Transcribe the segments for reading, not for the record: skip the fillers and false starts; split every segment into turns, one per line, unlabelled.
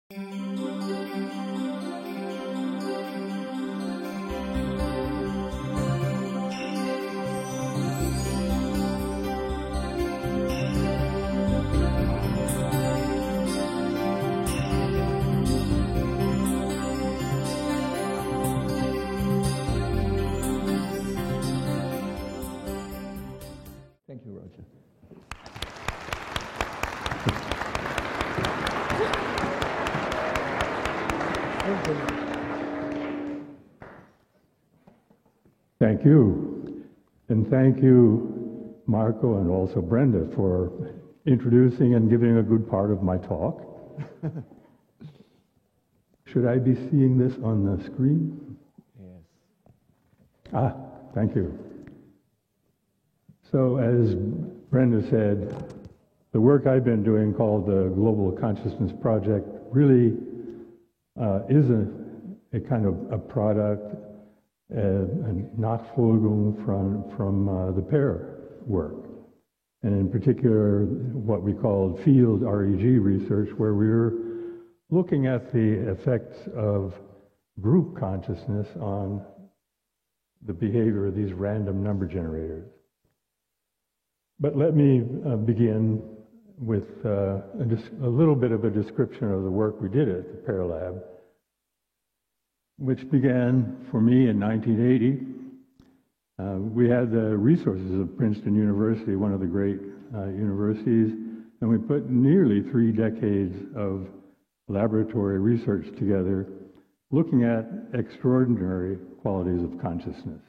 Thank you. And thank you, Marco, and also Brenda, for introducing and giving a good part of my talk. Should I be seeing this on the screen? Yes. Thank you. So as Brenda said, the work I've been doing called the Global Consciousness Project really is a kind of a product, a Nachfolgung from the PEAR work, and in particular what we called field REG research, where we were looking at the effects of group consciousness on the behavior of these random number generators. But let me begin with a little bit of a description of the work we did at the PEAR Lab, which began for me in 1980. We had the resources of Princeton University, one of the great universities, and we put nearly 3 decades of laboratory research together, looking at extraordinary qualities of consciousness.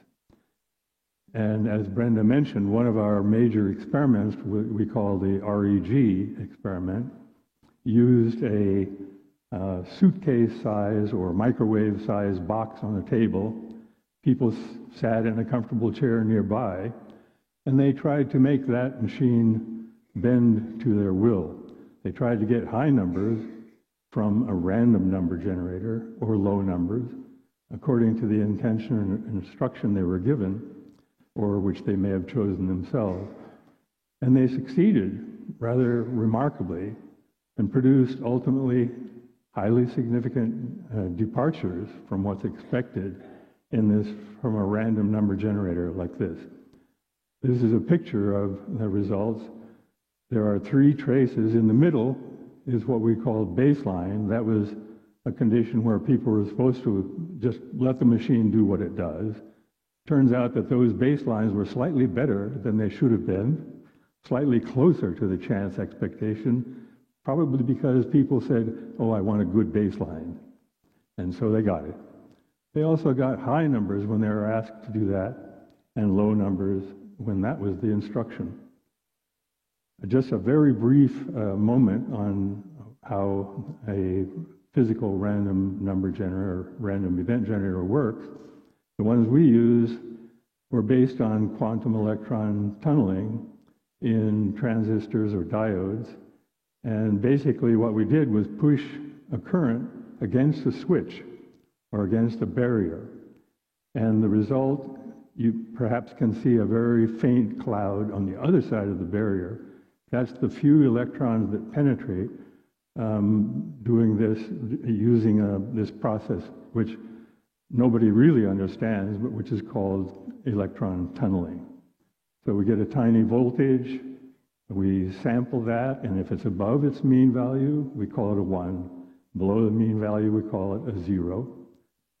And as Brenda mentioned, one of our major experiments, we call the REG experiment, used a suitcase size or microwave size box on a table. People sat in a comfortable chair nearby, and they tried to make that machine bend to their will. They tried to get high numbers from a random number generator or low numbers according to the intention and instruction they were given, or which they may have chosen themselves. And they succeeded rather remarkably and produced ultimately highly significant departures from what's expected from a random number generator like this. This is a picture of the results. There are 3 traces. In the middle is what we call baseline. That was a condition where people were supposed to just let the machine do what it does. Turns out that those baselines were slightly better than they should have been, slightly closer to the chance expectation, probably because people said, oh, I want a good baseline. And so they got it. They also got high numbers when they were asked to do that, and low numbers when that was the instruction. Just a very brief moment on how a physical random number generator, random event generator works. The ones we use were based on quantum electron tunneling in transistors or diodes. And basically what we did was push a current against a switch or against a barrier. And the result, you perhaps can see a very faint cloud on the other side of the barrier. That's the few electrons that penetrate doing this, using this process, which nobody really understands, but which is called electron tunneling. So we get a tiny voltage, we sample that, and if it's above its mean value, we call it a 1. Below the mean value, we call it a 0.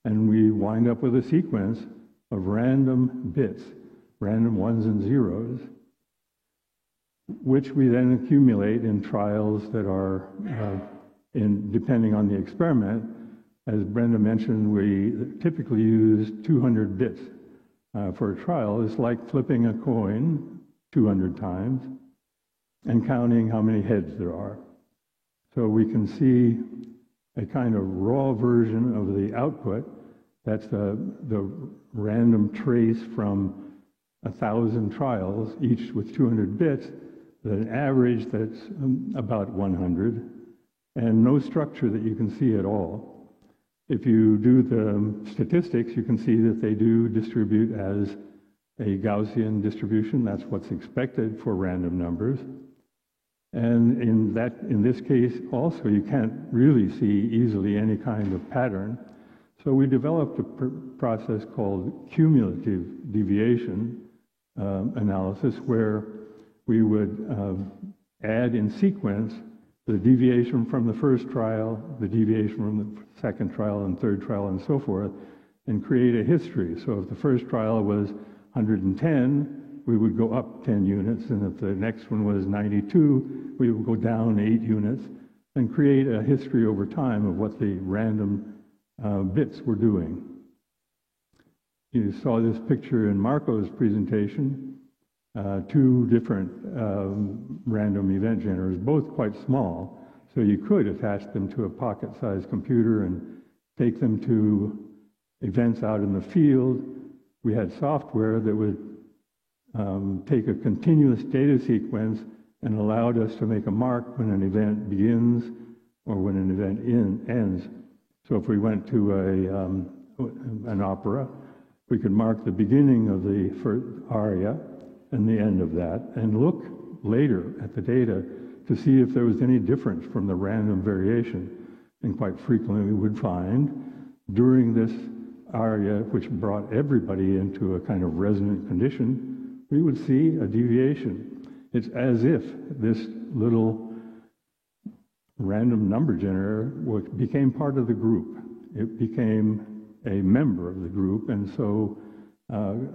And we wind up with a sequence of random bits, random 1s and 0s, which we then accumulate in trials that are, depending on the experiment. As Brenda mentioned, we typically use 200 bits for a trial. It's like flipping a coin 200 times and counting how many heads there are. So we can see a kind of raw version of the output. That's the random trace from 1,000 trials, each with 200 bits, an average that's about 100, and no structure that you can see at all. If you do the statistics, you can see that they do distribute as a Gaussian distribution. That's what's expected for random numbers. And in this case also, you can't really see easily any kind of pattern. So we developed a process called cumulative deviation analysis, where we would add in sequence the deviation from the first trial, the deviation from the second trial and third trial and so forth, and create a history. So if the first trial was 110, we would go up 10 units, and if the next one was 92, we would go down 8 units, and create a history over time of what the random bits were doing. You saw this picture in Marco's presentation, 2 different random event generators, both quite small, so you could attach them to a pocket-sized computer and take them to events out in the field. We had software that would take a continuous data sequence and allowed us to make a mark when an event begins or when an event ends. So if we went to an opera, we could mark the beginning of the first aria and the end of that, and look later at the data to see if there was any difference from the random variation. And quite frequently we would find during this aria, which brought everybody into a kind of resonant condition, we would see a deviation. It's as if this little random number generator became part of the group. It became a member of the group, and so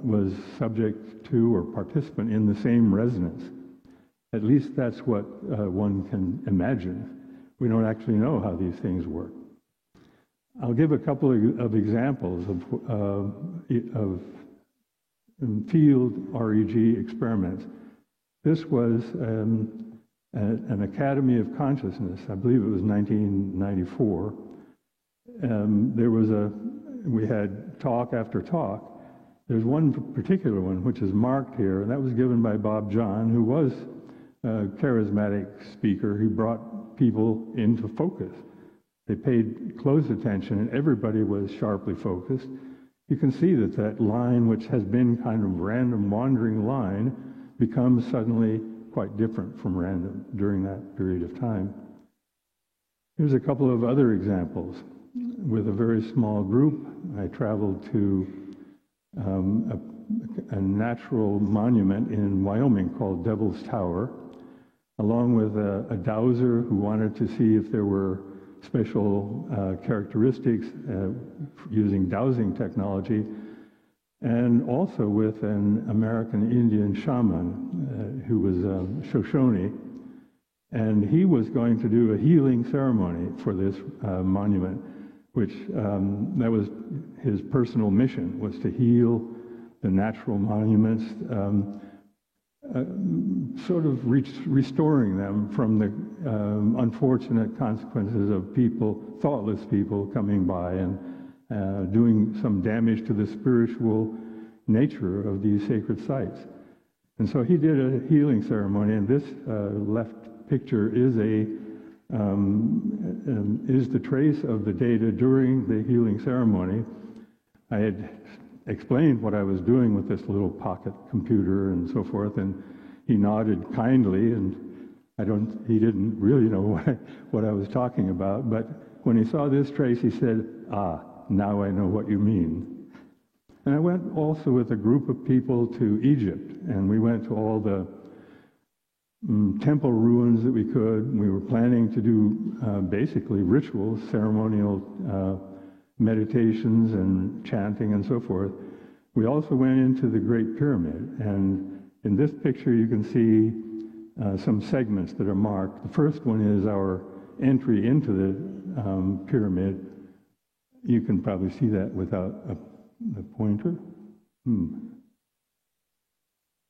was subject to or participant in the same resonance. At least that's what one can imagine. We don't actually know how these things work. I'll give a couple of examples of field REG experiments. This was an Academy of Consciousness, I believe it was 1994. We had talk after talk. There's one particular one which is marked here, and that was given by Bob Jahn, who was a charismatic speaker. He brought people into focus. They paid close attention, and everybody was sharply focused. You can see that that line, which has been kind of random wandering line, becomes suddenly quite different from random during that period of time. Here's a couple of other examples. With a very small group, I traveled to a natural monument in Wyoming called Devil's Tower, along with a dowser who wanted to see if there were special characteristics using dowsing technology, and also with an American Indian shaman who was Shoshone, and he was going to do a healing ceremony for this monument, which that was his personal mission, was to heal the natural monuments, sort of restoring them from the unfortunate consequences of thoughtless people coming by and doing some damage to the spiritual nature of these sacred sites. And so he did a healing ceremony, and this left picture is the trace of the data during the healing ceremony. I had explained what I was doing with this little pocket computer and so forth, and he nodded kindly, and he didn't really know what I was talking about, but when he saw this trace, he said, now I know what you mean. And I went also with a group of people to Egypt, and we went to all the temple ruins that we could. We were planning to do basically rituals, ceremonial meditations and chanting and so forth. We also went into the Great Pyramid, and in this picture you can see some segments that are marked. The first one is our entry into the pyramid. You can probably see that without the pointer.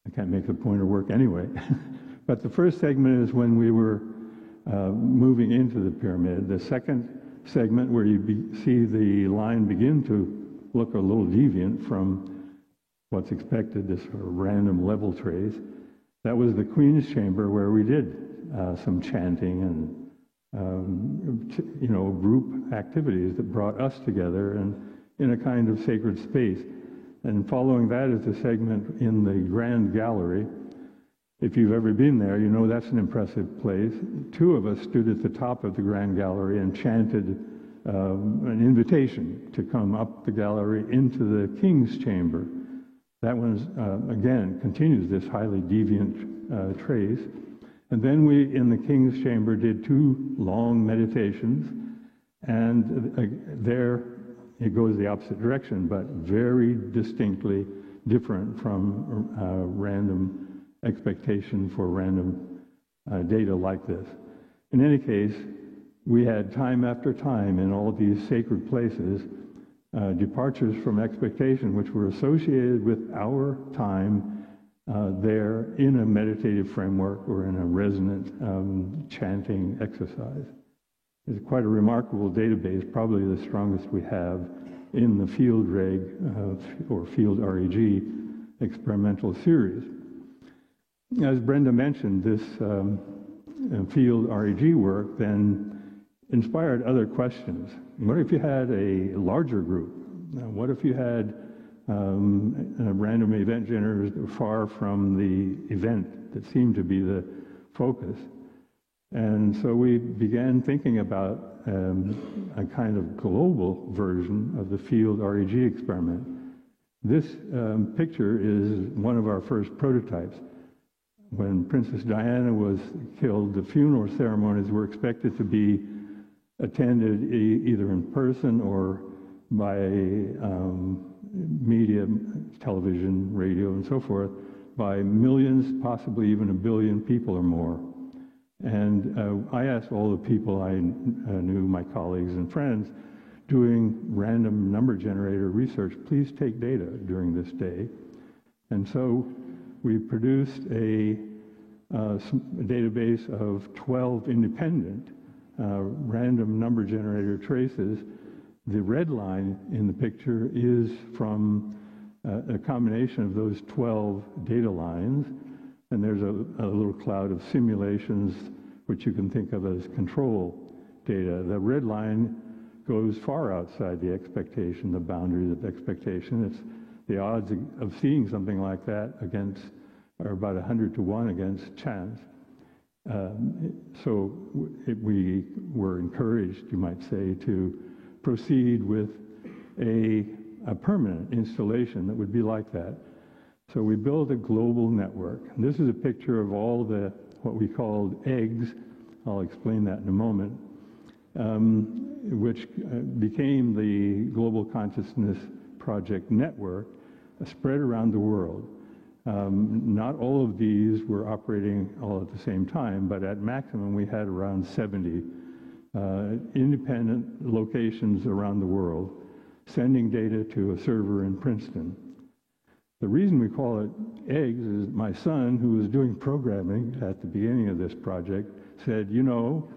I can't make the pointer work anyway. But the first segment is when we were moving into the pyramid. The second segment, where you see the line begin to look a little deviant from what's expected, this sort of random level trace, that was the Queen's Chamber, where we did some chanting and group activities that brought us together and in a kind of sacred space. And following that is the segment in the Grand Gallery. If you've ever been there, you know that's an impressive place. Two of us stood at the top of the Grand Gallery and chanted an invitation to come up the gallery into the King's Chamber. That one, again, continues this highly deviant trace. And then we, in the King's Chamber, did 2 long meditations, and there it goes the opposite direction, but very distinctly different from random expectation for random data like this. In any case, we had time after time in all these sacred places departures from expectation which were associated with our time there in a meditative framework or in a resonant chanting exercise. It's quite a remarkable database, probably the strongest we have in the field reg or field REG experimental series. As Brenda mentioned, this field REG work then inspired other questions. What if you had a larger group? What if you had random event generators far from the event that seemed to be the focus? And so we began thinking about a kind of global version of the field REG experiment. This picture is one of our first prototypes. When Princess Diana was killed, the funeral ceremonies were expected to be attended either in person or by media, television, radio, and so forth, by millions, possibly even 1 billion people or more. And I asked all the people I knew, my colleagues and friends, doing random number generator research, please take data during this day. And so we produced a database of 12 independent random number generator traces. The red line in the picture is from a combination of those 12 data lines, and there's a little cloud of simulations which you can think of as control data. The red line goes far outside the expectation, the boundaries of expectation. It's the odds of seeing something like that are about 100 to 1 against chance. So we were encouraged, you might say, to proceed with a permanent installation that would be like that. So we built a global network. And this is a picture of all the what we called eggs. I'll explain that in a moment, which became the Global Consciousness Project network spread around the world. Not all of these were operating all at the same time, but at maximum we had around 70 independent locations around the world sending data to a server in Princeton. The reason we call it eggs is my son, who was doing programming at the beginning of this project, said, you know,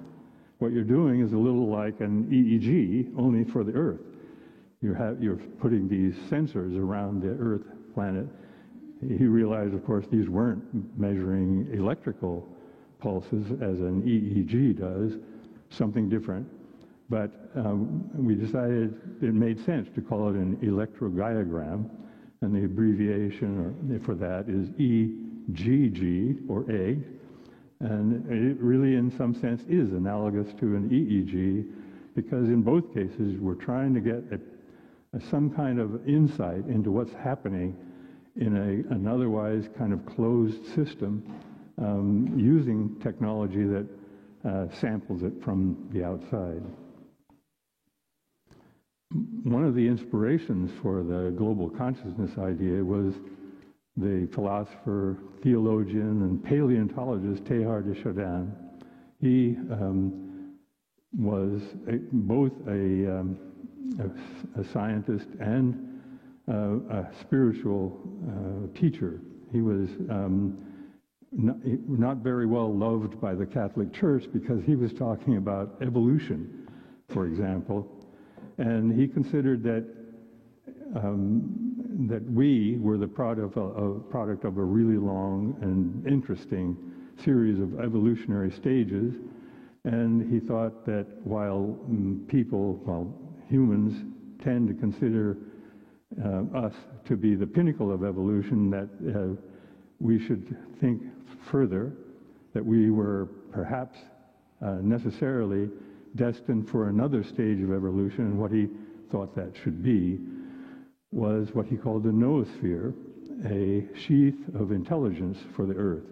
what you're doing is a little like an EEG, only for the Earth. You're putting these sensors around the Earth planet. He realized, of course, these weren't measuring electrical pulses as an EEG does, something different. But we decided it made sense to call it an electrogiogram, and the abbreviation for that is EGG, or egg. And it really, in some sense, is analogous to an EEG, because in both cases, we're trying to get some kind of insight into what's happening in an otherwise kind of closed system using technology that samples it from the outside. One of the inspirations for the global consciousness idea was the philosopher, theologian, and paleontologist Teilhard de Chardin. He was both a scientist and a spiritual teacher. He was not very well loved by the Catholic Church because he was talking about evolution, for example. And he considered that that we were the product of a really long and interesting series of evolutionary stages. And he thought that while humans tend to consider us to be the pinnacle of evolution, that we should think further that we were perhaps necessarily destined for another stage of evolution, and what he thought that should be was what he called the noosphere, a sheath of intelligence for the Earth.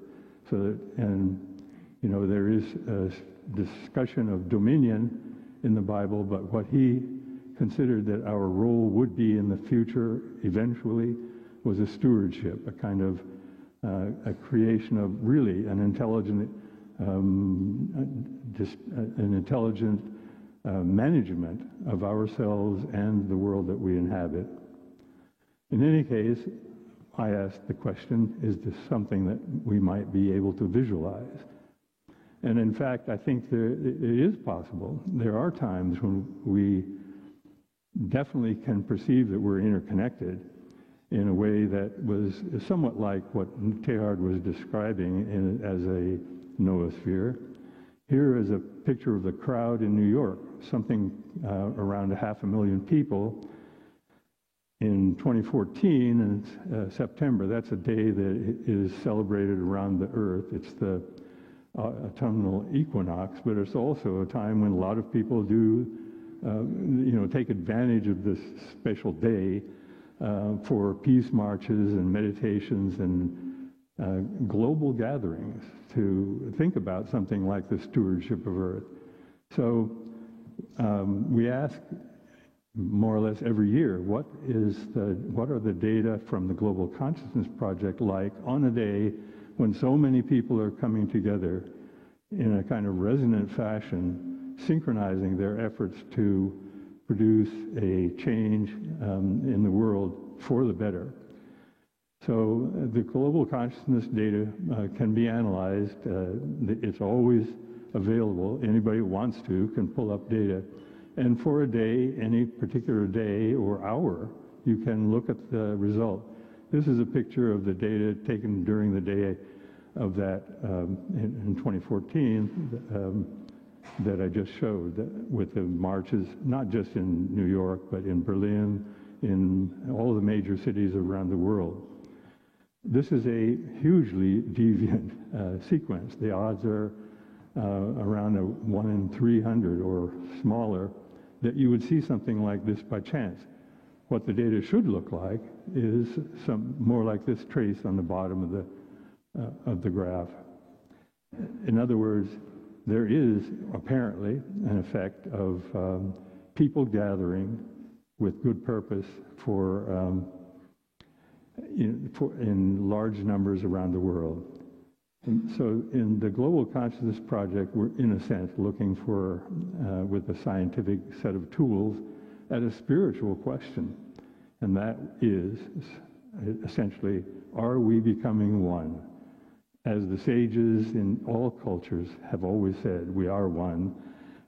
So that, and you know, there is a discussion of dominion in the Bible, but what he considered that our role would be in the future eventually was a stewardship, a kind of a creation of really an intelligent management of ourselves and the world that we inhabit. In any case, I asked the question, is this something that we might be able to visualize? And in fact, I think it is possible. There are times when we definitely can perceive that we're interconnected in a way that was somewhat like what Teilhard was describing as a noosphere. Here is a picture of the crowd in New York, something around 500,000 people. In 2014, in September, that's a day that is celebrated around the Earth. It's the autumnal equinox, but it's also a time when a lot of people do, take advantage of this special day for peace marches and meditations and global gatherings to think about something like the stewardship of Earth. So we ask more or less every year, what are the data from the Global Consciousness Project like on a day when so many people are coming together in a kind of resonant fashion, synchronizing their efforts to produce a change in the world for the better. So the global consciousness data can be analyzed. It's always available. Anybody who wants to can pull up data. And for a day, any particular day or hour, you can look at the result. This is a picture of the data taken during the day of that in 2014 that I just showed, with the marches, not just in New York, but in Berlin, in all the major cities around the world. This is a hugely deviant sequence. The odds are around 1 in 300 or smaller that you would see something like this by chance. What the data should look like is more like this trace on the bottom of the graph. In other words, there is apparently an effect of people gathering with good purpose in large numbers around the world. And so in the Global Consciousness Project, we're in a sense looking for, with a scientific set of tools, at a spiritual question. And that is essentially, are we becoming one? As the sages in all cultures have always said, we are one.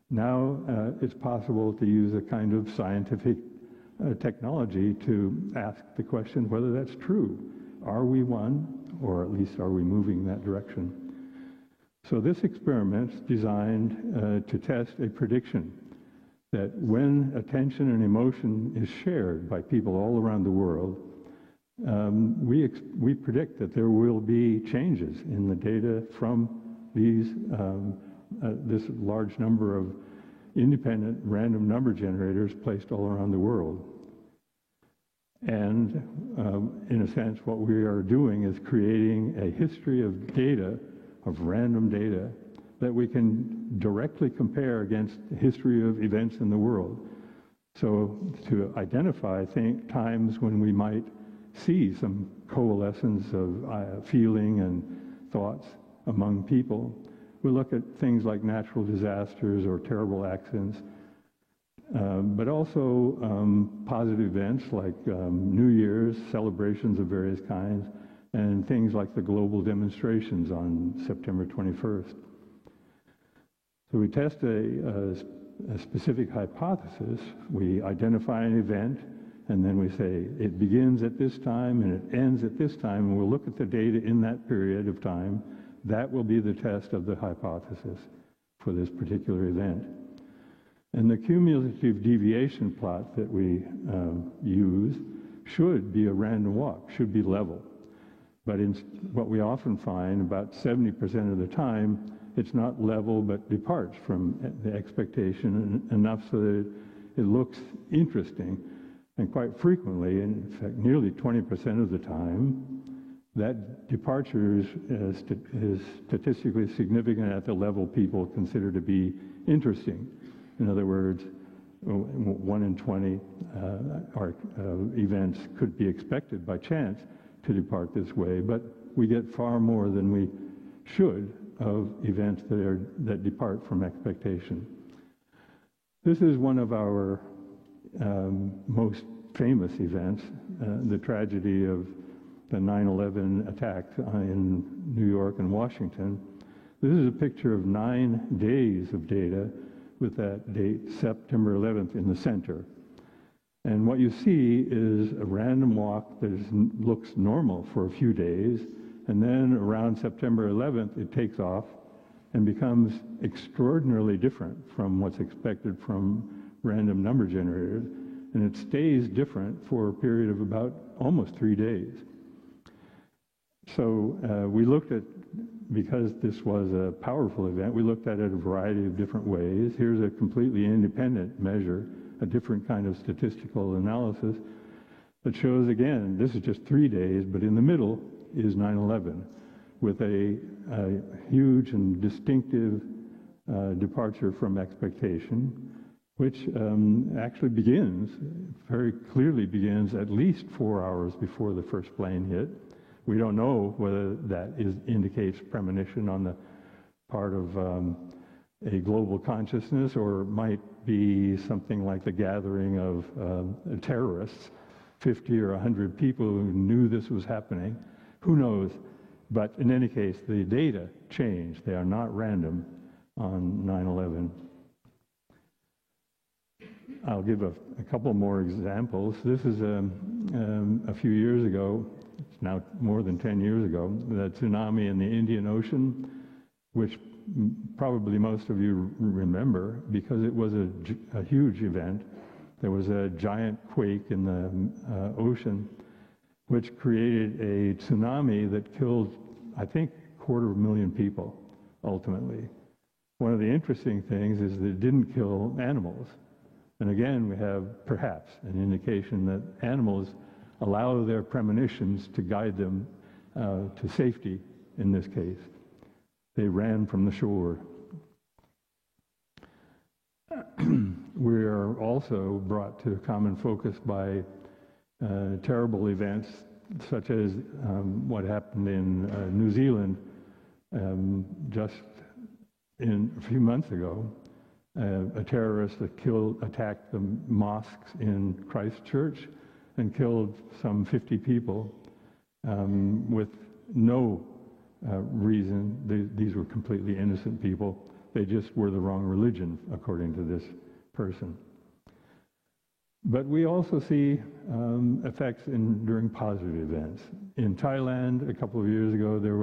Now it's possible to use a kind of scientific technology to ask the question whether that's true. Are we one? Or at least are we moving in that direction? So this experiment's designed to test a prediction that when attention and emotion is shared by people all around the world, we predict that there will be changes in the data from these this large number of independent random number generators placed all around the world. And in a sense, what we are doing is creating a history of data, of random data, that we can directly compare against the history of events in the world. So to identify times when we might see some coalescence of feeling and thoughts among people, we look at things like natural disasters or terrible accidents, but also positive events like New Year's, celebrations of various kinds, and things like the global demonstrations on September 21st. So we test a specific hypothesis, we identify an event, and then we say it begins at this time and it ends at this time, and we'll look at the data in that period of time. That will be the test of the hypothesis for this particular event. And the cumulative deviation plot that we use should be a random walk, should be level. But what we often find, about 70% of the time, it's not level but departs from the expectation enough so that it looks interesting. And quite frequently, in fact nearly 20% of the time, that departure is statistically significant at the level people consider to be interesting. In other words, 1 in 20 events could be expected by chance to depart this way, but we get far more than we should of events that depart from expectation. This is one of our most famous events, the tragedy of the 9/11 attacks in New York and Washington. This is a picture of 9 days of data with that date, September 11th, in the center. And what you see is a random walk that looks normal for a few days, and then around September 11th, it takes off and becomes extraordinarily different from what's expected from random number generators, and it stays different for a period of about almost 3 days. So we looked at, because this was a powerful event, we looked at it a variety of different ways. Here's a completely independent measure, a different kind of statistical analysis that shows, again, this is just 3 days, but in the middle is 9/11 with a huge and distinctive departure from expectation, which actually very clearly begins at least 4 hours before the first plane hit. We don't know whether that indicates premonition on the part of a global consciousness, or it might be something like the gathering of terrorists, 50 or 100 people who knew this was happening. Who knows? But in any case, the data change. They are not random on 9/11. I'll give a couple more examples. This is a few years ago. It's now more than 10 years ago, the tsunami in the Indian Ocean, which probably most of you remember because it was a huge event. There was a giant quake in the ocean, which created a tsunami that killed, I think, 250,000 people, ultimately. One of the interesting things is that it didn't kill animals. And again, we have perhaps an indication that animals allow their premonitions to guide them to safety in this case. They ran from the shore. We are also brought to common focus by terrible events such as what happened in New Zealand just a few months ago. A terrorist attacked the mosques in Christchurch and killed some 50 people with no reason. These were completely innocent people. They just were the wrong religion, according to this person. But we also see effects during positive events. In Thailand, a couple of years ago, there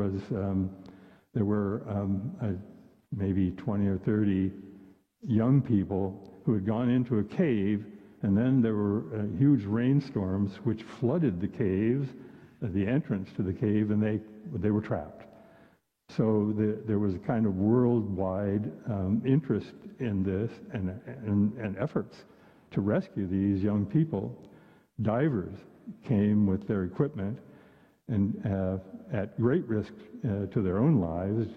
were maybe 20 or 30 young people who had gone into a cave, and then there were huge rainstorms which flooded the caves, the entrance to the cave, and they were trapped. So there was a kind of worldwide interest in this and efforts to rescue these young people. Divers came with their equipment and at great risk to their own lives,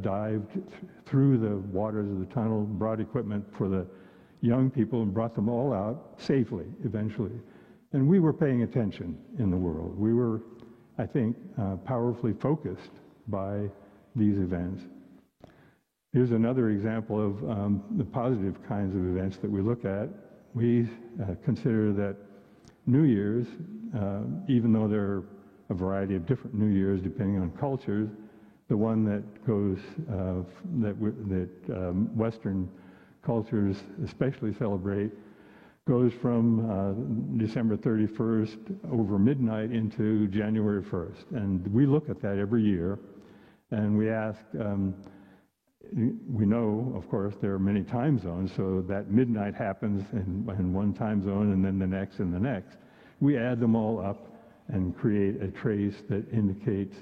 dived through the waters of the tunnel, brought equipment for the young people and brought them all out safely eventually. And we were paying attention in the world. We were, I think, powerfully focused by these events. Here's another example of the positive kinds of events that we look at. We consider that New Year's, even though there are a variety of different New Years depending on cultures, the one that goes, that Western cultures especially celebrate, goes from December 31st over midnight into January 1st. And we look at that every year, and we ask, we know, of course, there are many time zones, so that midnight happens in one time zone and then the next and the next. We add them all up, and create a trace that indicates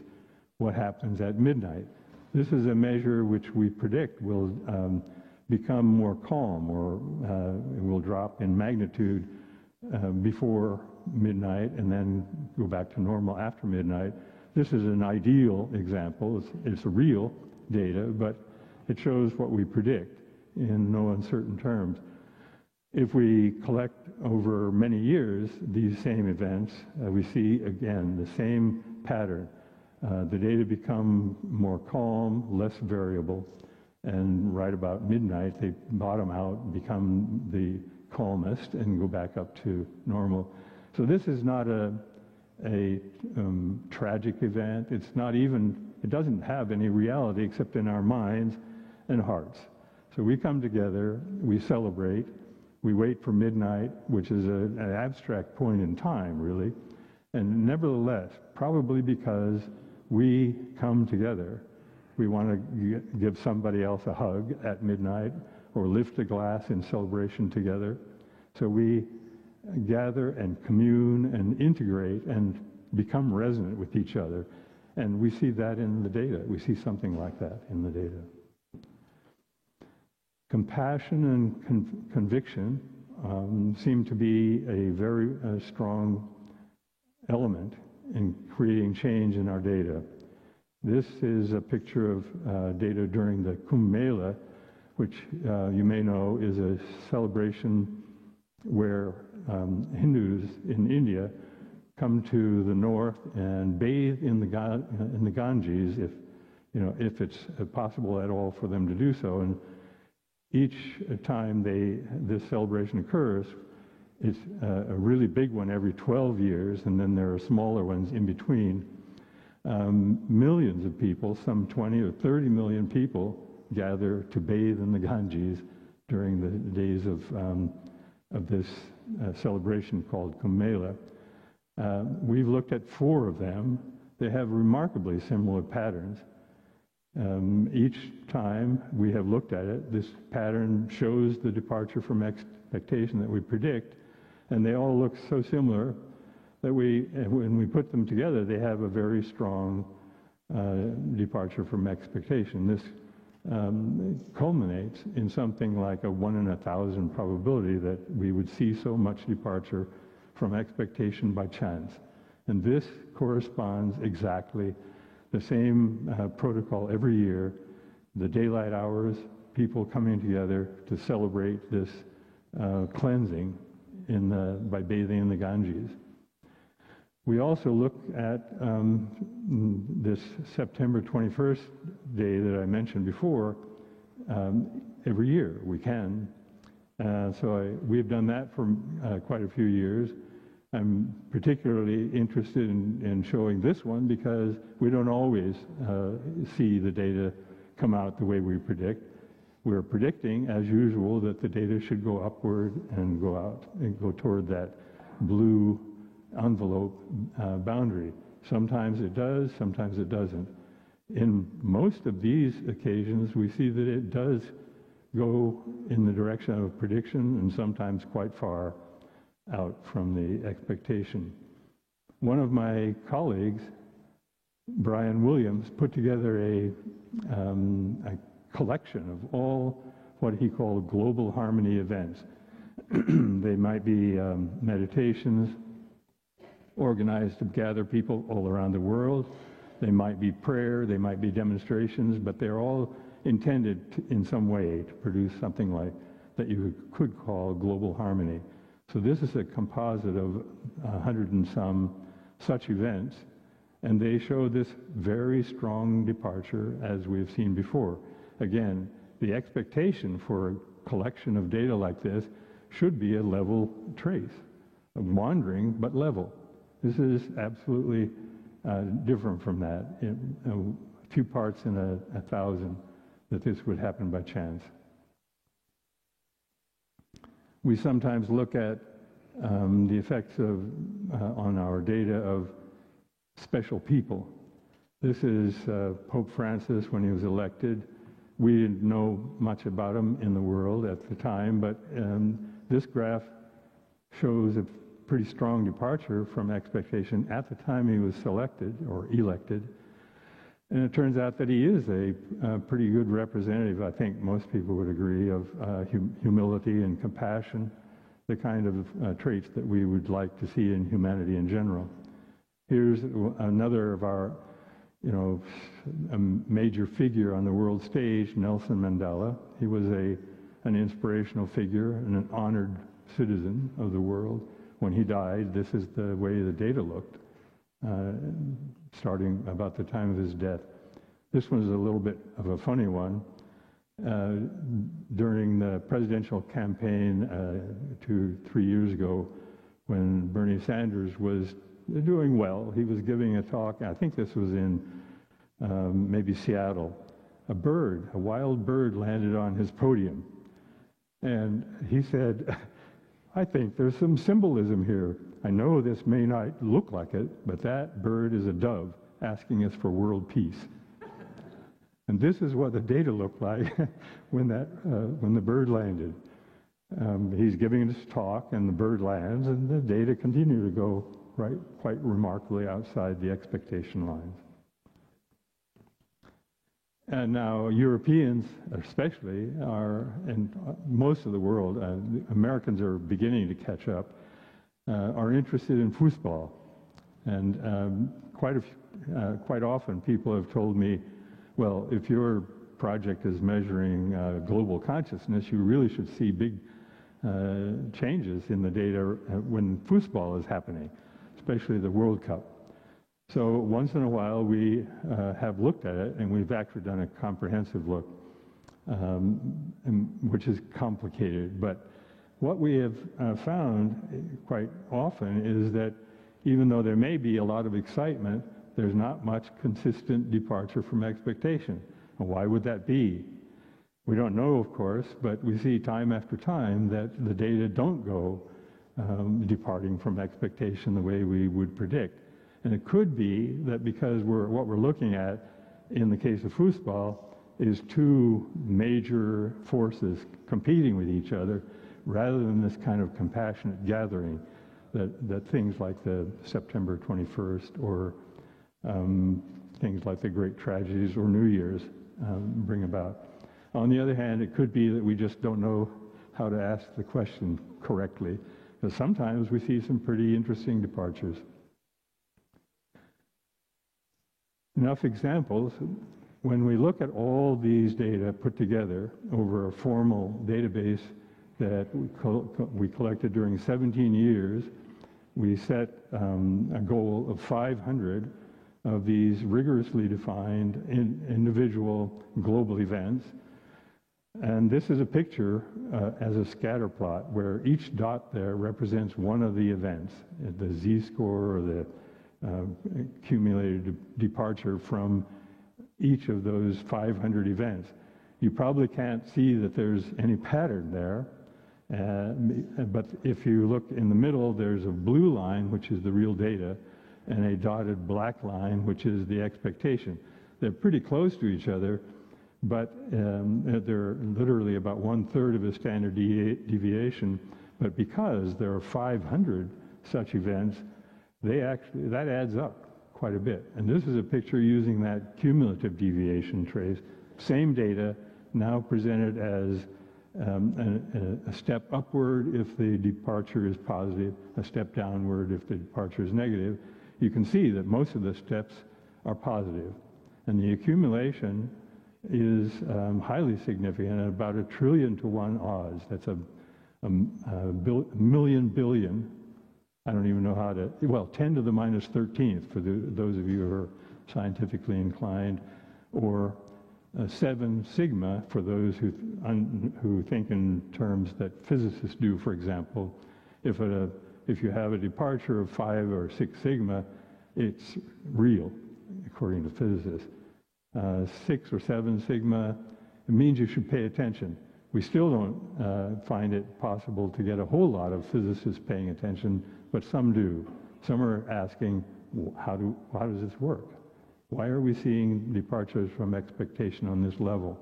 what happens at midnight. This is a measure which we predict will become more calm, or it will drop in magnitude before midnight and then go back to normal after midnight. This is an ideal example. It's real data, but it shows what we predict in no uncertain terms. If we collect over many years these same events, we see again the same pattern. The data become more calm, less variable, and right about midnight they bottom out, become the calmest, and go back up to normal. So this is not a tragic event. It's not even, it doesn't have any reality except in our minds and hearts. So we come together, we celebrate, we wait for midnight, which is an abstract point in time, really. And nevertheless, probably because we come together, we want to give somebody else a hug at midnight or lift a glass in celebration together. So we gather and commune and integrate and become resonant with each other. And we see that in the data. We see something like that in the data. Compassion and conviction seem to be a very strong element in creating change in our data. This is a picture of data during the Kumbh Mela, which you may know is a celebration where Hindus in India come to the north and bathe in the Ganges, if it's possible at all for them to do so. And each time this celebration occurs, it's a really big one every 12 years, and then there are smaller ones in between. Millions of people, some 20 or 30 million people, gather to bathe in the Ganges during the days of this celebration called Kumbh Mela. We've looked at 4 of them. They have remarkably similar patterns. Each time we have looked at it, this pattern shows the departure from expectation that we predict, and they all look so similar that when we put them together, they have a very strong departure from expectation. This culminates in something like a 1 in 1,000 probability that we would see so much departure from expectation by chance. And this corresponds exactly the same protocol every year, the daylight hours, people coming together to celebrate this cleansing by bathing in the Ganges. We also look at this September 21st day that I mentioned before every year. We can. We've done that for quite a few years. I'm particularly interested in showing this one because we don't always see the data come out the way we predict. We're predicting, as usual, that the data should go upward and go out and go toward that blue envelope boundary. Sometimes it does, sometimes it doesn't. In most of these occasions, we see that it does go in the direction of prediction and sometimes quite far out from the expectation. One of my colleagues, Brian Williams, put together a collection of all what he called global harmony events. They might be meditations organized to gather people all around the world. They might be prayer, they might be demonstrations, but they're all intended in some way to produce something like that you could call global harmony. So this is a composite of 100 and some such events, and they show this very strong departure as we've seen before. Again, the expectation for a collection of data like this should be a level trace, wandering but level. This is absolutely different from that. A few parts in a 1,000 that this would happen by chance. We sometimes look at the effects on our data of special people. This is Pope Francis when he was elected. We didn't know much about him in the world at the time, but this graph shows pretty strong departure from expectation at the time he was selected or elected. And it turns out that he is a pretty good representative, I think most people would agree, of humility and compassion, the kind of traits that we would like to see in humanity in general. Here's another of our, a major figure on the world stage, Nelson Mandela. He was an inspirational figure and an honored citizen of the world. When he died, this is the way the data looked, starting about the time of his death. This one's a little bit of a funny one. During the presidential campaign 3 years ago, when Bernie Sanders was doing well, he was giving a talk, I think this was in maybe Seattle. A wild bird landed on his podium. And he said, I think there's some symbolism here. I know this may not look like it, but that bird is a dove asking us for world peace. And this is what the data looked like when the bird landed. He's giving this talk, and the bird lands, and the data continue to go quite remarkably outside the expectation lines. And now Europeans especially and most of the world, Americans are beginning to catch up, are interested in foosball. And quite often people have told me, well, if your project is measuring global consciousness, you really should see big changes in the data when foosball is happening, especially the World Cup. So once in a while we have looked at it, and we've actually done a comprehensive look, which is complicated. But what we have found quite often is that even though there may be a lot of excitement, there's not much consistent departure from expectation. And why would that be? We don't know, of course, but we see time after time that the data don't go departing from expectation the way we would predict. And it could be that because what we're looking at in the case of foosball is two major forces competing with each other, rather than this kind of compassionate gathering that things like the September 21st or things like the great tragedies or New Year's bring about. On the other hand, it could be that we just don't know how to ask the question correctly, because sometimes we see some pretty interesting departures. Enough examples. When we look at all these data put together over a formal database that we collected during 17 years, we set a goal of 500 of these rigorously defined individual global events. And this is a picture as a scatter plot where each dot there represents one of the events, the z-score or the accumulated departure from each of those 500 events. You probably can't see that there's any pattern there, but if you look in the middle, there's a blue line, which is the real data, and a dotted black line, which is the expectation. They're pretty close to each other, but they're literally about 1/3 of a standard deviation. But because there are 500 such events, that adds up quite a bit. And this is a picture using that cumulative deviation trace. Same data, now presented as a step upward if the departure is positive, a step downward if the departure is negative. You can see that most of the steps are positive. And the accumulation is highly significant at about 1 trillion to 1 odds. That's a million billion. I don't even know how to, 10 to the minus 13th for those of you who are scientifically inclined, or 7 sigma for those who think in terms that physicists do. For example, if you have a departure of 5 or 6 sigma, it's real, according to physicists. 6 or 7 sigma, it means you should pay attention. We still don't find it possible to get a whole lot of physicists paying attention, but some do. Some are asking, how does this work? Why are we seeing departures from expectation on this level?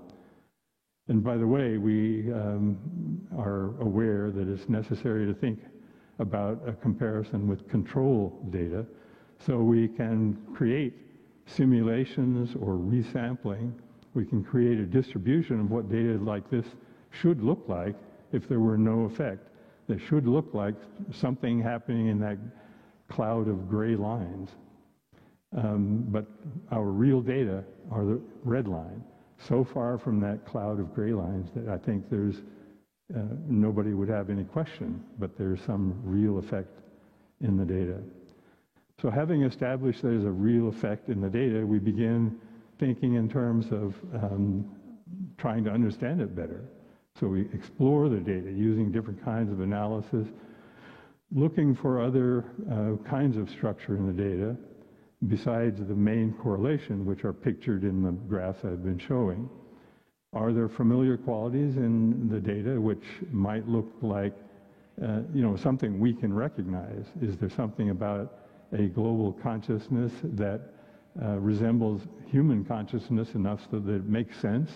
And by the way, we are aware that it's necessary to think about a comparison with control data. So we can create simulations or resampling. We can create a distribution of what data like this should look like if there were no effect. They should look like something happening in that cloud of gray lines. But our real data are the red line, so far from that cloud of gray lines that I think there's nobody would have any question, but there's some real effect in the data. So having established there's a real effect in the data, we begin thinking in terms of trying to understand it better. So we explore the data using different kinds of analysis, looking for other kinds of structure in the data, besides the main correlation, which are pictured in the graphs I've been showing. Are there familiar qualities in the data which might look like something we can recognize? Is there something about a global consciousness that resembles human consciousness enough so that it makes sense?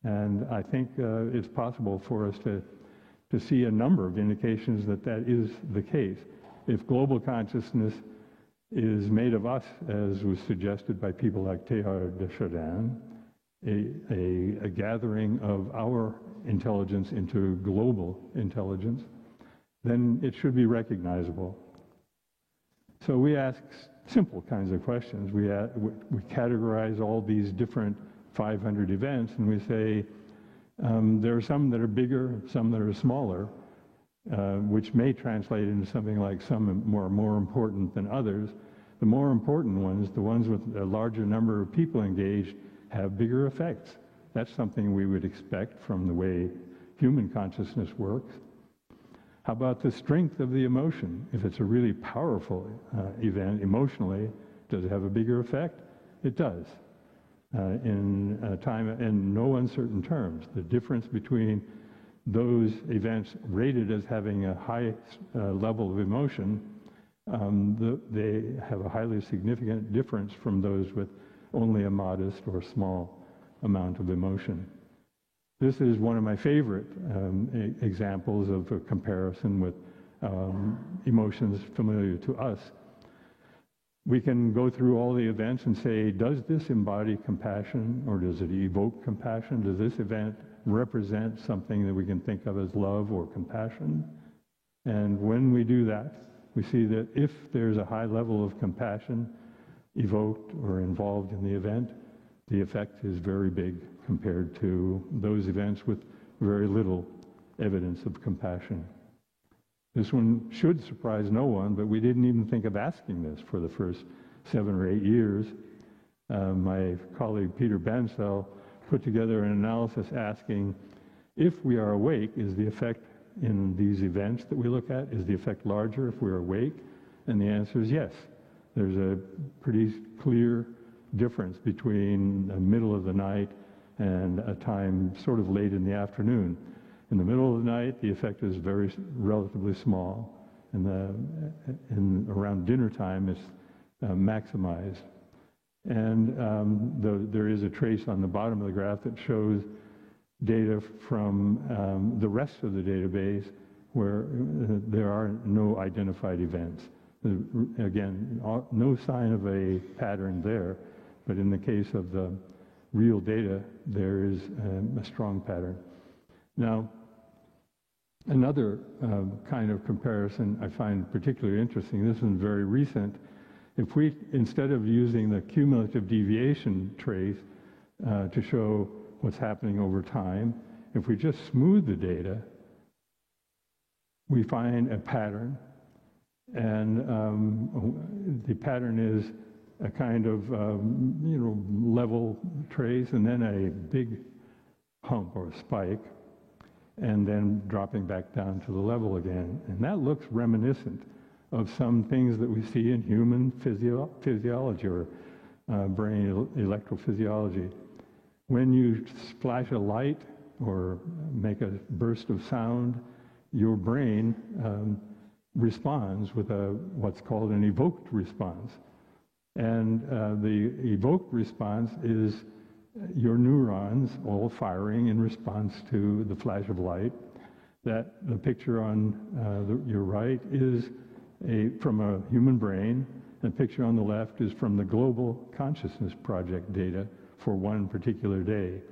And I think it's possible for us to see a number of indications that that is the case. If global consciousness is made of us, as was suggested by people like Teilhard de Chardin, a gathering of our intelligence into global intelligence, then it should be recognizable. So we ask simple kinds of questions. We categorize all these different 500 events, and we say there are some that are bigger, some that are smaller, which may translate into something like some more important than others. The more important ones, the ones with a larger number of people engaged, have bigger effects. That's something we would expect from the way human consciousness works. How about the strength of the emotion? If it's a really powerful event emotionally, does it have a bigger effect? It does. In time and no uncertain terms. The difference between those events rated as having a high level of emotion, they have a highly significant difference from those with only a modest or small amount of emotion. This is one of my favorite examples of a comparison with emotions familiar to us. We can go through all the events and say, does this embody compassion or does it evoke compassion? Does this event represent something that we can think of as love or compassion? And when we do that, we see that if there's a high level of compassion evoked or involved in the event, the effect is very big compared to those events with very little evidence of compassion. This one should surprise no one, but we didn't even think of asking this for the first 7 or 8 years. My colleague Peter Bansell put together an analysis asking, if we are awake, is the effect in these events that we look at, is the effect larger if we're awake? And the answer is yes. There's a pretty clear difference between the middle of the night and a time sort of late in the afternoon. In the middle of the night, the effect is relatively small, and around dinner time, it's maximized. And there is a trace on the bottom of the graph that shows data from the rest of the database where there are no identified events. Again, no sign of a pattern there, but in the case of the real data, there is a strong pattern. Now, another kind of comparison I find particularly interesting, this one's very recent. If we, instead of using the cumulative deviation trace to show what's happening over time, if we just smooth the data, we find a pattern. And the pattern is a kind of level trace and then a big hump or a spike, and then dropping back down to the level again. And that looks reminiscent of some things that we see in human physiology or brain electrophysiology. When you flash a light or make a burst of sound, your brain responds with what's called an evoked response. And the evoked response is your neurons all firing in response to the flash of light. that the picture on your right is from a human brain. The picture on the left is from the Global Consciousness Project data for one particular day.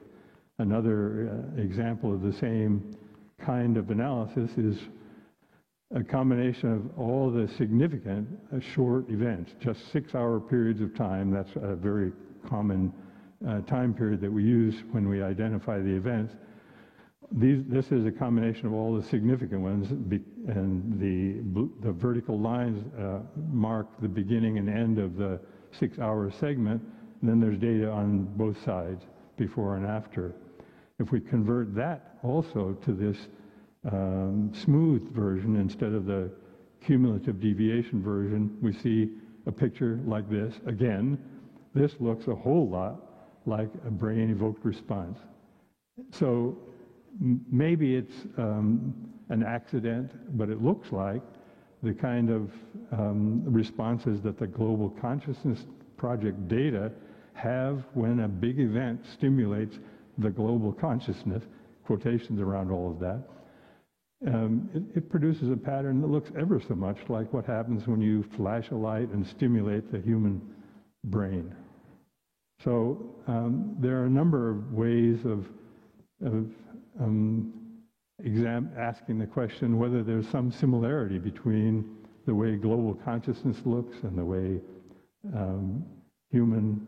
Another example of the same kind of analysis is a combination of all the significant short events, just 6-hour periods of time. That's a very common time period that we use when we identify the events. This is a combination of all the significant ones, and the vertical lines mark the beginning and end of the 6-hour segment, and then there's data on both sides, before and after. If we convert that also to this smooth version instead of the cumulative deviation version, we see a picture like this. Again, this looks a whole lot like a brain-evoked response. So maybe it's an accident, but it looks like the kind of responses that the Global Consciousness Project data have when a big event stimulates the global consciousness, quotations around all of that. It produces a pattern that looks ever so much like what happens when you flash a light and stimulate the human brain. So there are a number of ways of asking the question whether there's some similarity between the way global consciousness looks and the way human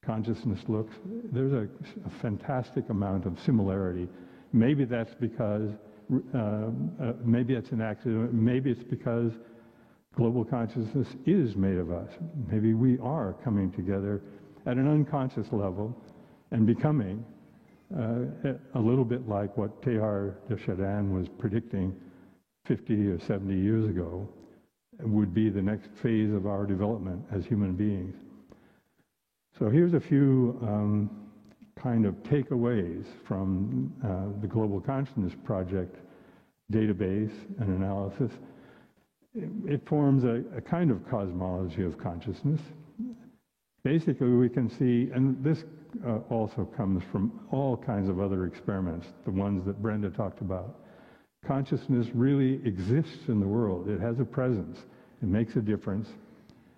consciousness looks. There's a fantastic amount of similarity. Maybe that's because, maybe it's an accident, maybe it's because global consciousness is made of us. Maybe we are coming together at an unconscious level and becoming a little bit like what Teilhard de Chardin was predicting 50 or 70 years ago would be the next phase of our development as human beings. So here's a few kind of takeaways from the Global Consciousness Project database and analysis. It forms a kind of cosmology of consciousness. Basically, we can see, and this also comes from all kinds of other experiments, the ones that Brenda talked about. Consciousness really exists in the world. It has a presence. It makes a difference.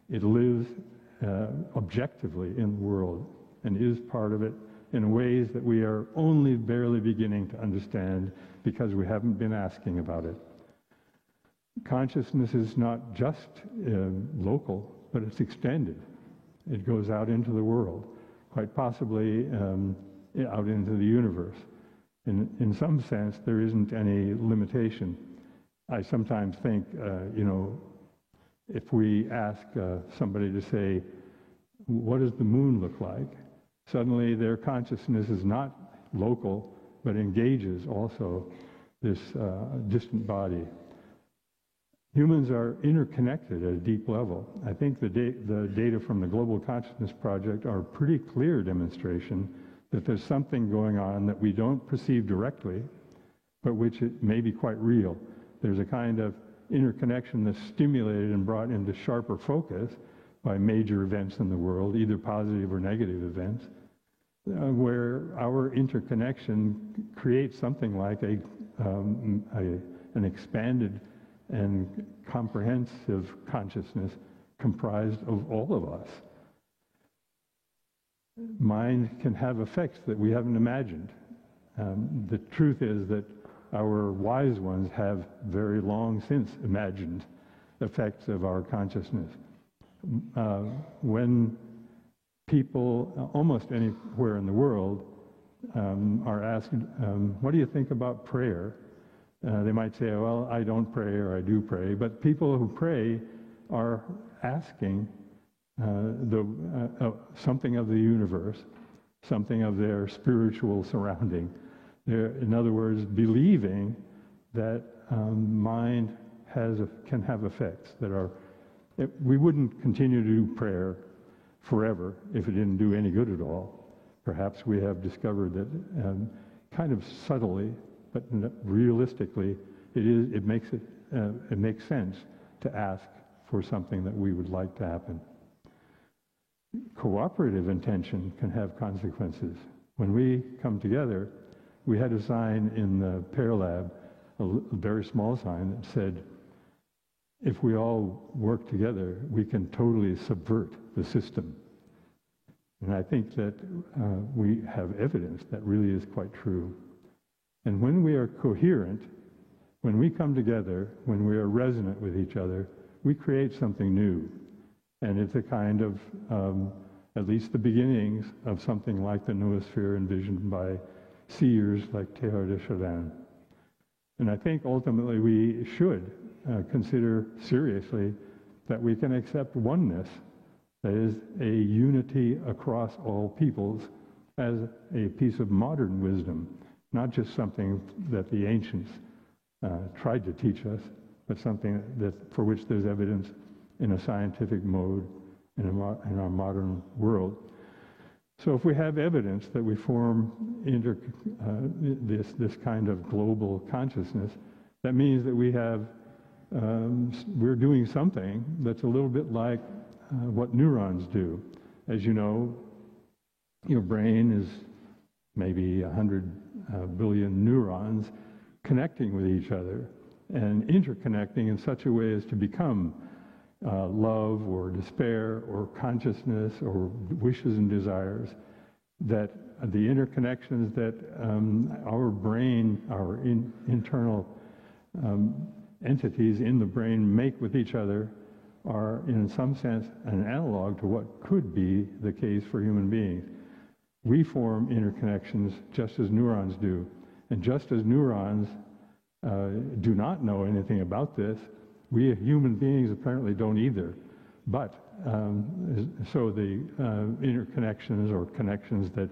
It lives objectively in the world and is part of it in ways that we are only barely beginning to understand because we haven't been asking about it. Consciousness is not just local, but it's extended. It goes out into the world, quite possibly out into the universe. In some sense, there isn't any limitation. I sometimes think, if we ask somebody to say, what does the moon look like? Suddenly their consciousness is not local, but engages also this distant body. Humans are interconnected at a deep level. I think the data from the Global Consciousness Project are a pretty clear demonstration that there's something going on that we don't perceive directly, but which it may be quite real. There's a kind of interconnection that's stimulated and brought into sharper focus by major events in the world, either positive or negative events, where our interconnection creates something like an expanded and comprehensive consciousness comprised of all of us. Mind can have effects that we haven't imagined. The truth is that our wise ones have very long since imagined effects of our consciousness. When people almost anywhere in the world are asked, what do you think about prayer? They might say, well, I don't pray or I do pray. But people who pray are asking something of the universe, something of their spiritual surrounding. They're, in other words, believing that mind can have effects that are... We wouldn't continue to do prayer forever if it didn't do any good at all. Perhaps we have discovered that kind of subtly, but realistically, it makes sense to ask for something that we would like to happen. Cooperative intention can have consequences. When we come together, we had a sign in the PEAR Lab a very small sign that said, if we all work together, we can totally subvert the system. And I think that we have evidence that really is quite true. And when we are coherent, when we come together, when we are resonant with each other, we create something new. And it's a kind of, at least the beginnings of something like the noosphere envisioned by seers like Teilhard de Chardin. And I think ultimately we should consider seriously that we can accept oneness, that is, a unity across all peoples, as a piece of modern wisdom, not just something that the ancients tried to teach us, but something that for which there's evidence in a scientific mode in our modern world. So if we have evidence that we form this kind of global consciousness, that means that we have we're doing something that's a little bit like what neurons do. As you know, your brain is maybe 100 billion neurons connecting with each other and interconnecting in such a way as to become love or despair or consciousness or wishes and desires, that the interconnections that our brain, our internal entities in the brain make with each other are in some sense an analog to what could be the case for human beings. We form interconnections just as neurons do. And just as neurons do not know anything about this, we human beings apparently don't either. But so the interconnections or connections that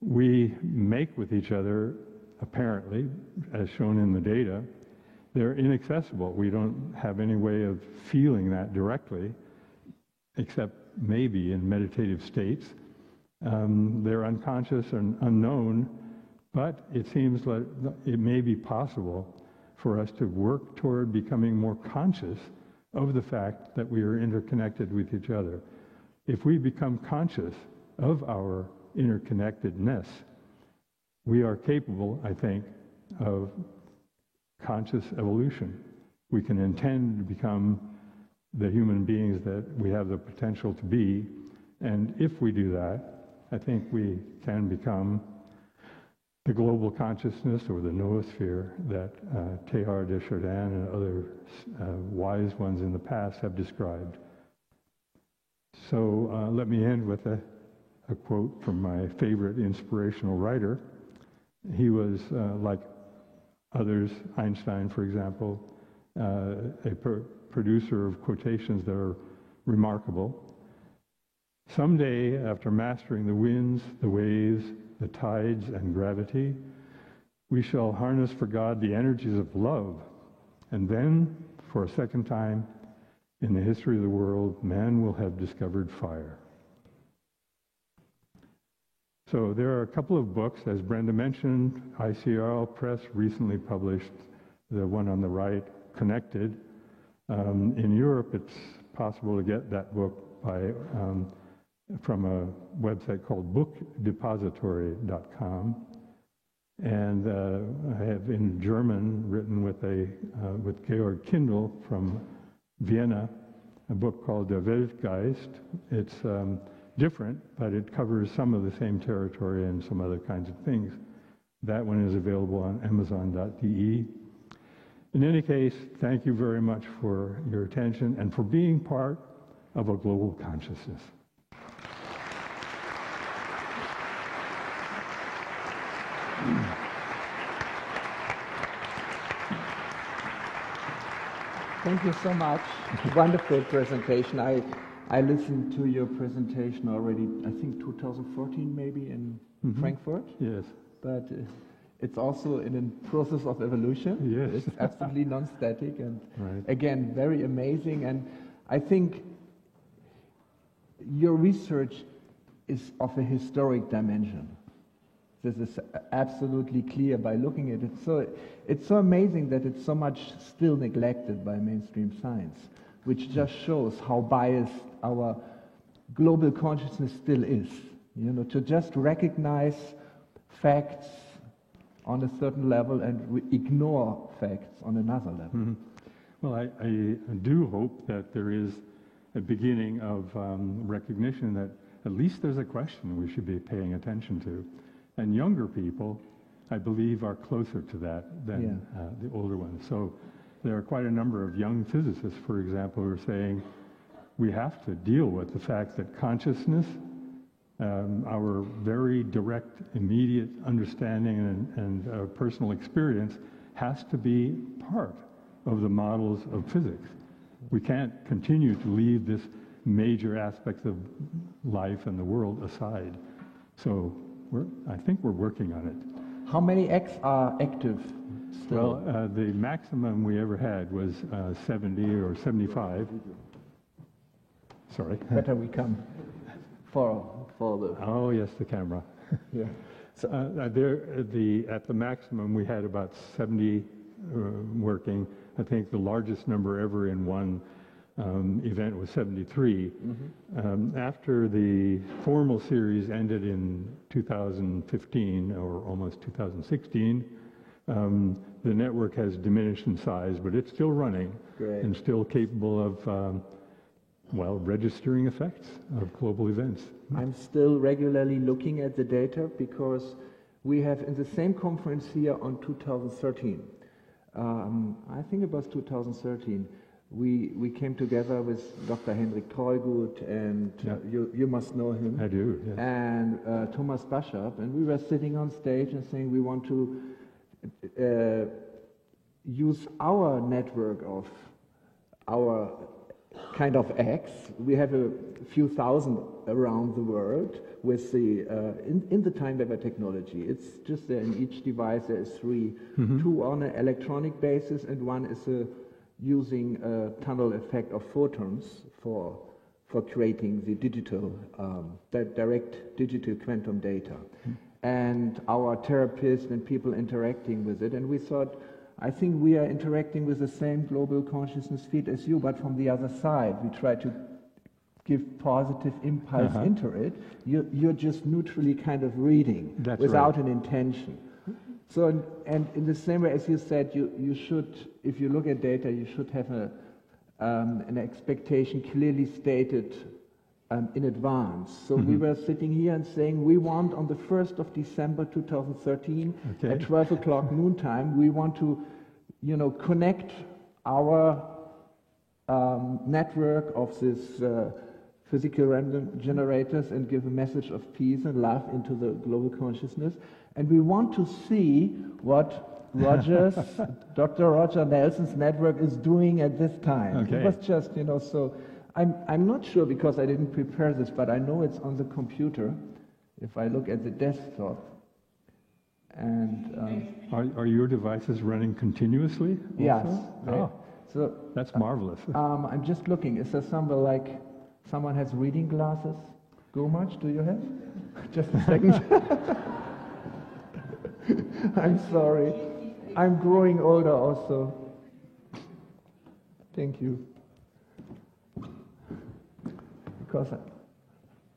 we make with each other, apparently, as shown in the data, they're inaccessible. We don't have any way of feeling that directly, except maybe in meditative states. They're unconscious and unknown, but it seems like it may be possible for us to work toward becoming more conscious of the fact that we are interconnected with each other. If we become conscious of our interconnectedness, we are capable, I think, of conscious evolution. We can intend to become the human beings that we have the potential to be, and if we do that, I think we can become the global consciousness or the noosphere that Teilhard de Chardin and other wise ones in the past have described. So let me end with a quote from my favorite inspirational writer. He was, like others, Einstein, for example, a producer of quotations that are remarkable. Someday, after mastering the winds, the waves, the tides, and gravity, we shall harness for God the energies of love. And then, for a second time in the history of the world, man will have discovered fire. So there are a couple of books, as Brenda mentioned. ICRL Press recently published the one on the right, Connected. In Europe, it's possible to get that book by from a website called bookdepository.com, and I have in German written with Georg Kindl from Vienna a book called Der Weltgeist. It's different, but it covers some of the same territory and some other kinds of things. That one is available on Amazon.de. In any case, thank you very much for your attention and for being part of a global consciousness.
Thank you so much. Wonderful presentation. I listened to your presentation already, I think 2014 maybe in Frankfurt.
Yes.
But it's also in a process of evolution.
Yes.
It's absolutely non-static and
right.
Again, very amazing. And I think your research is of a historic dimension. This is absolutely clear by looking at it. So it's so amazing that it's so much still neglected by mainstream science, which just shows how biased our global consciousness still is. You know, to just recognize facts on a certain level and we ignore facts on another level.
Mm-hmm. Well, I do hope that there is a beginning of recognition that at least there's a question we should be paying attention to. And younger people, I believe, are closer to that than the older ones. So there are quite a number of young physicists, for example, who are saying we have to deal with the fact that consciousness, our very direct, immediate understanding and personal experience has to be part of the models of physics. We can't continue to leave this major aspects of life and the world aside. So I think we're working on it.
How many X are active still?
Well, the maximum we ever had was 70 or 75. Sorry.
Better we come for the...
Oh, yes, the camera.
Yeah.
So, at the maximum, we had about 70 working. I think the largest number ever in one event was 73. Mm-hmm. After the formal series ended in 2015, or almost 2016, the network has diminished in size, but it's still running.
Great.
And still capable of, registering effects of global events.
I'm still regularly looking at the data because we have in the same conference here on 2013. I think it was 2013. We came together with Dr. Hendrik Treugut, and you must know him.
I do, yes.
And Thomas Bashab, and we were sitting on stage and saying we want to use our network of our kind of X. We have a few thousand around the world with the in the time wave technology. It's just there in each device there is 3, mm-hmm. 2 on an electronic basis and 1 is using a tunnel effect of photons for creating the digital direct digital quantum data. Mm-hmm. And our therapists and people interacting with it, and we thought, I think we are interacting with the same global consciousness field as you, but from the other side. We try to give positive impulse into it. You're just neutrally kind of reading.
That's
without
right.
an intention. So, and in the same way as you said, you should, if you look at data, you should have an expectation clearly stated in advance. So we were sitting here and saying we want on the 1st of December 2013 at 12 o'clock noontime, we want to, connect our network of this physical random generators and give a message of peace and love into the global consciousness. And we want to see what Dr. Roger Nelson's network is doing at this time.
Okay.
It was just, so I'm not sure because I didn't prepare this, but I know it's on the computer. If I look at the desktop, and
are your devices running continuously also?
Yes.
Oh,
so
that's marvelous.
I'm just looking. Is there somewhere like someone has reading glasses? Gomach, do you have? Just a second. I'm sorry. I'm growing older also. Thank you. Because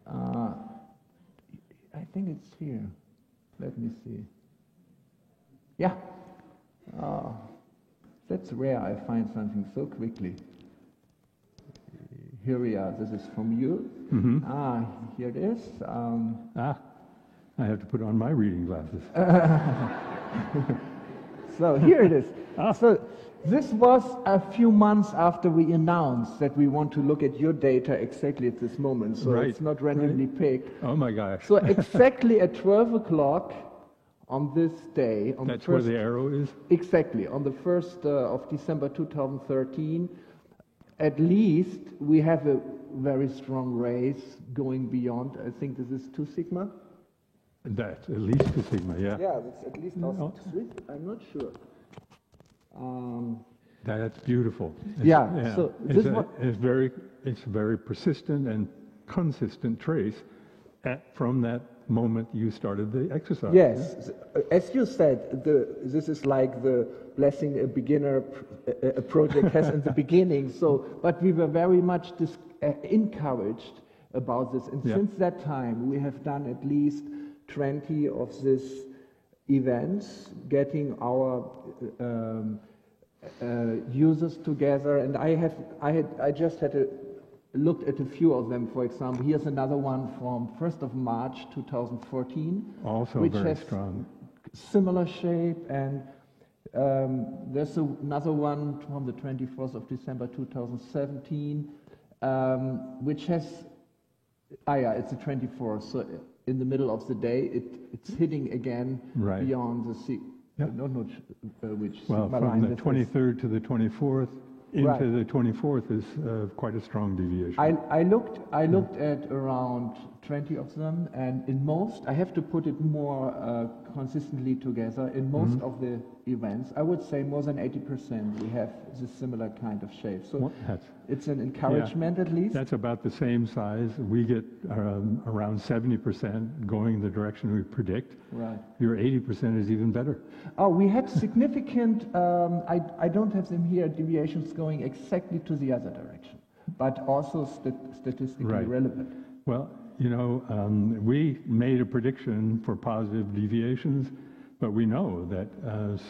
I think it's here. Let me see. Yeah. That's rare. I find something so quickly. Here we are. This is from you. Mm-hmm. Here it is.
I have to put on my reading glasses.
So here it is. So this was a few months after we announced that we want to look at your data exactly at this moment. So it's not randomly picked.
Oh my gosh.
So exactly at 12 o'clock on this day.
That's where the arrow is?
Exactly. On the 1st of December 2013, at least we have a very strong race going beyond, I think this is 2 sigma?
That's at least 2 sigma, yeah.
Yeah, that's at least also 3. I'm not sure.
That's beautiful.
So
it's a very persistent and consistent trace from that moment you started the exercise.
Yes, as you said, this is like the blessing a beginner a project has in the beginning. So, but we were very much encouraged about this, and since that time we have done at least 20 of this events, getting our users together, and I just had looked at a few of them. For example, here's another one from 1st of March 2014,
Also
which
very
has
strong.
similar shape, and there's another one from the 24th of December 2017, which has, it's the 24th, so in the middle of the day, it's hitting again beyond the sea.
Yep.
Which
Well, from the 23rd to the 24th into the 24th is quite a strong deviation.
I looked at around 20 of them, and in most, I have to put it more consistently together, in most of the events, I would say more than 80% we have this similar kind of shape. So it's an encouragement at least.
That's about the same size. We get around 70% going the direction we predict.
Right.
Your 80% is even better.
Oh, we had significant, I don't have them here, deviations going exactly to the other direction, but also statistically relevant.
Well, you know, we made a prediction for positive deviations, but we know that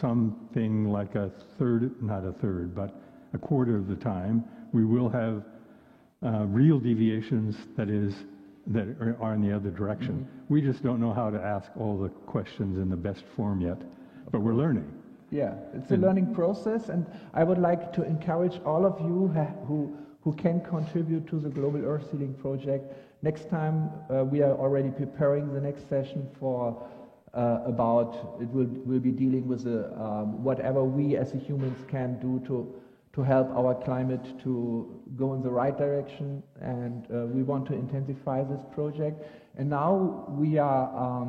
something like a quarter of the time, we will have real deviations that are in the other direction. We just don't know how to ask all the questions in the best form yet, but we're learning.
Yeah, it's a learning process, and I would like to encourage all of you who can contribute to the Global Earth Healing Project. Next time, we are already preparing the next session for we'll be dealing with whatever we as humans can do to help our climate to go in the right direction, and we want to intensify this project. And now we are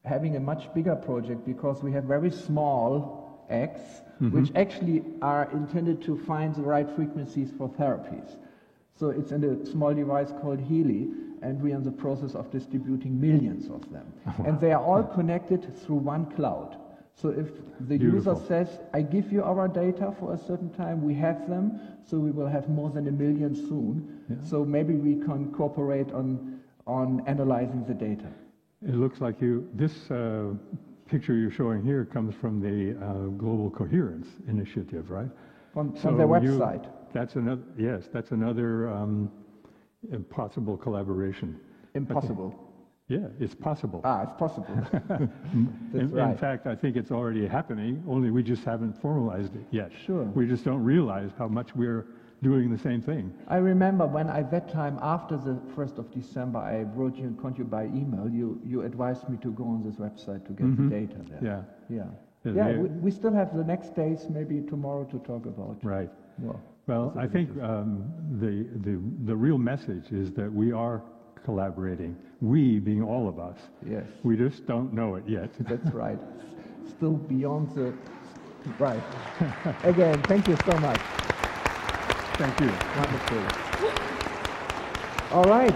having a much bigger project because we have very small eggs, which actually are intended to find the right frequencies for therapies. So it's in a small device called Healy, and we are in the process of distributing millions of them. And they are all connected through one cloud. So if the user says, I give you our data for a certain time, we have them, so we will have more than 1 million soon. Yeah. So maybe we can cooperate on analyzing the data.
It looks like this picture you're showing here comes from the Global Coherence Initiative, right?
From their website.
That's another possible collaboration.
Impossible.
Yeah, it's possible.
It's possible.
In fact, I think it's already happening, only we just haven't formalized it yet.
Sure.
We just don't realize how much we're doing the same thing.
I remember when at that time, after the 1st of December, I wrote you and contacted you by email, you advised me to go on this website to get the data there. Yeah, we still have the next days, maybe tomorrow, to talk about.
Right. Well, I think the real message is that we are collaborating. We being all of us.
Yes.
We just don't know it yet.
That's right. Still beyond the... Right. Again, thank you so much.
Thank you.
Wonderful. All right.